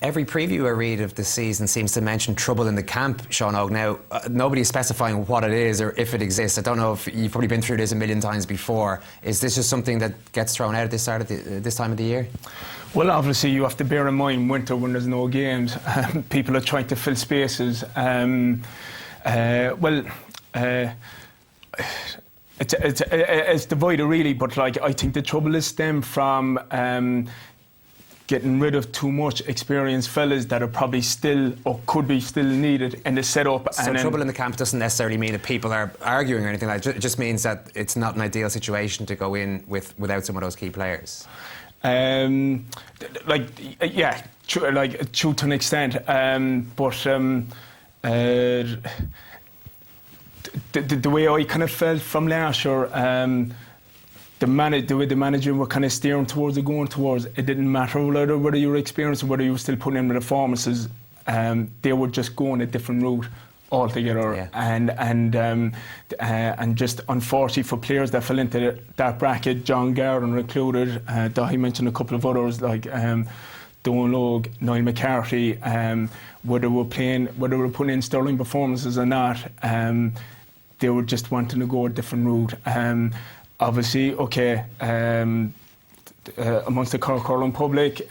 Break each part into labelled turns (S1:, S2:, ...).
S1: Every preview I read of the season seems to mention trouble in the camp, Seán Óg. Now, nobody's specifying what it is or if it exists. I don't know if you've probably been through this a million times before. Is this just something that gets thrown out at this time of the year?
S2: Well, obviously, you have to bear in mind winter when there's no games. People are trying to fill spaces. It's divided really, but like I think the trouble is stemmed from getting rid of too much experienced fellas that are probably still or could be still needed in the setup.
S1: So trouble in the camp doesn't necessarily mean that people are arguing or anything like that. It just means that it's not an ideal situation to go in without some of those key players.
S2: True to an extent, the way I kind of felt from last year, the way the manager were kind of steering towards it, going towards, it didn't matter whether you were experienced or whether you were still putting in the performances. They were just going a different route altogether, yeah. And just unfortunately for players that fell into that bracket, John Garden included. Dahi mentioned a couple of others like Seán Óg, Niall McCarthy. Whether we're putting in sterling performances or not, they were just wanting to go a different route. Obviously, amongst the Cork Hurling public,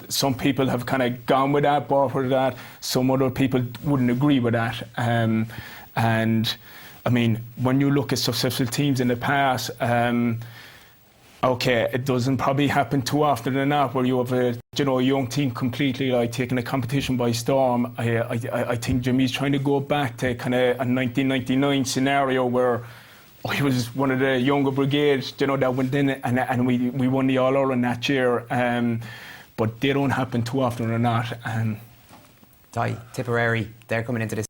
S2: some people have kind of gone with that, bought with that. Some other people wouldn't agree with that. And I mean, when you look at successful teams in the past, it doesn't probably happen too often than not where you have a young team completely like taking the competition by storm. I think Jimmy's trying to go back to kind of a 1999 scenario where I was one of the younger brigades, that went in and we won the All-Ireland that year. But they don't happen too often or not.
S1: Tipperary, they're coming into this